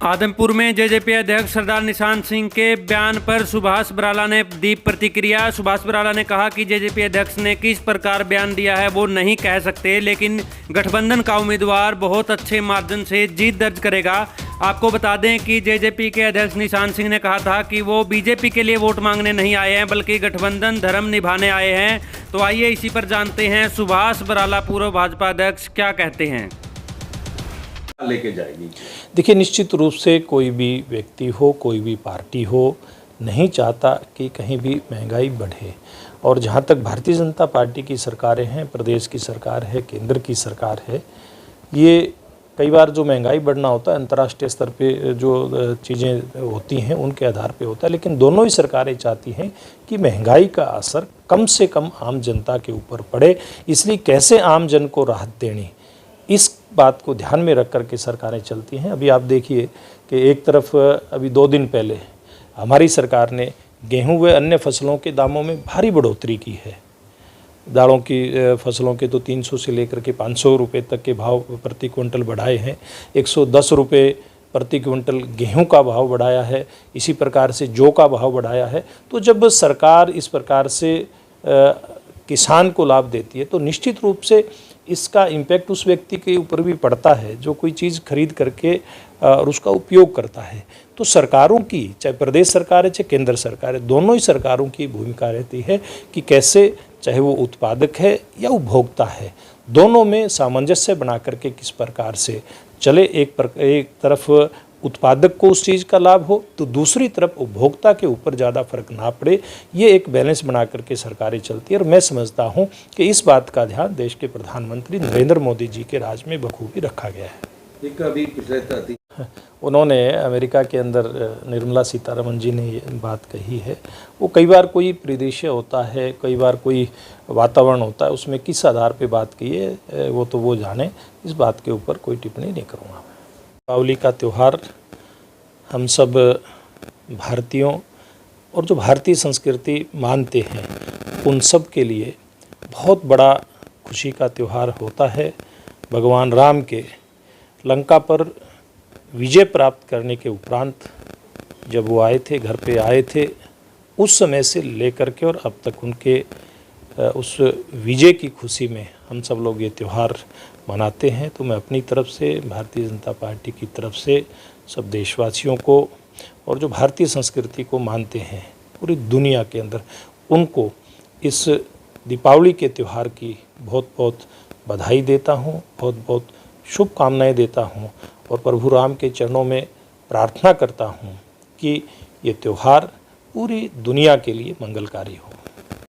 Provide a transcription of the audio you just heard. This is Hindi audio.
आदमपुर में जेजेपी अध्यक्ष सरदार निशान सिंह के बयान पर सुभाष बराला ने दी प्रतिक्रिया। सुभाष बराला ने कहा कि जेजेपी अध्यक्ष ने किस प्रकार बयान दिया है वो नहीं कह सकते, लेकिन गठबंधन का उम्मीदवार बहुत अच्छे मार्जिन से जीत दर्ज करेगा। आपको बता दें कि जेजेपी के अध्यक्ष निशान सिंह ने कहा था कि वो बीजेपी के लिए वोट मांगने नहीं आए हैं, बल्कि गठबंधन धर्म निभाने आए हैं। तो आइए इसी पर जानते हैं सुभाष बराला पूर्व भाजपा अध्यक्ष क्या कहते हैं। लेके जाएगी। देखिए, निश्चित रूप से कोई भी व्यक्ति हो, कोई भी पार्टी हो, नहीं चाहता कि कहीं भी महंगाई बढ़े। और जहाँ तक भारतीय जनता पार्टी की सरकारें हैं, प्रदेश की सरकार है, केंद्र की सरकार है, ये कई बार जो महंगाई बढ़ना होता है अंतर्राष्ट्रीय स्तर पे जो चीज़ें होती हैं उनके आधार पे होता है, लेकिन दोनों ही सरकारें चाहती हैं कि महंगाई का असर कम से कम आम जनता के ऊपर पड़े। इसलिए कैसे आम जन को राहत देनी, इस बात को ध्यान में रख कर के सरकारें चलती हैं। अभी आप देखिए कि एक तरफ अभी 2 दिन पहले हमारी सरकार ने गेहूं व अन्य फसलों के दामों में भारी बढ़ोतरी की है। दालों की फसलों के तो 300 से लेकर के 500 रुपये तक के भाव प्रति क्विंटल बढ़ाए हैं। 110 रुपये प्रति क्विंटल गेहूं का भाव बढ़ाया है। इसी प्रकार से जौ का भाव बढ़ाया है। तो जब सरकार इस प्रकार से किसान को लाभ देती है तो निश्चित रूप से इसका इम्पैक्ट उस व्यक्ति के ऊपर भी पड़ता है जो कोई चीज़ खरीद करके और उसका उपयोग करता है। तो सरकारों की, चाहे प्रदेश सरकार है चाहे केंद्र सरकार है, दोनों ही सरकारों की भूमिका रहती है कि कैसे, चाहे वो उत्पादक है या उपभोक्ता है, दोनों में सामंजस्य बना करके किस प्रकार से चले। एक तरफ उत्पादक को उस चीज़ का लाभ हो तो दूसरी तरफ उपभोक्ता के ऊपर ज़्यादा फर्क ना पड़े। ये एक बैलेंस बना करके सरकारें चलती है और मैं समझता हूँ कि इस बात का ध्यान देश के प्रधानमंत्री नरेंद्र मोदी जी के राज में बखूबी रखा गया है। एक अभी पिछले उन्होंने अमेरिका के अंदर निर्मला सीतारमण जी ने ये बात कही है। वो कई बार कोई परिदृश्य होता है, कई बार कोई वातावरण होता है, उसमें किस आधार पर बात की है वो तो वो जाने। इस बात के ऊपर कोई टिप्पणी नहीं करूँगा। दीपावली का त्यौहार हम सब भारतीयों और जो भारतीय संस्कृति मानते हैं उन सब के लिए बहुत बड़ा खुशी का त्यौहार होता है। भगवान राम के लंका पर विजय प्राप्त करने के उपरांत जब वो आए थे, घर पे आए थे, उस समय से लेकर के और अब तक उनके उस विजय की खुशी में हम सब लोग ये त्यौहार मनाते हैं। तो मैं अपनी तरफ से, भारतीय जनता पार्टी की तरफ से सब देशवासियों को और जो भारतीय संस्कृति को मानते हैं पूरी दुनिया के अंदर, उनको इस दीपावली के त्यौहार की बहुत बहुत बधाई देता हूँ, बहुत बहुत शुभकामनाएं देता हूँ और प्रभु राम के चरणों में प्रार्थना करता हूँ कि ये त्यौहार पूरी दुनिया के लिए मंगलकारी हो।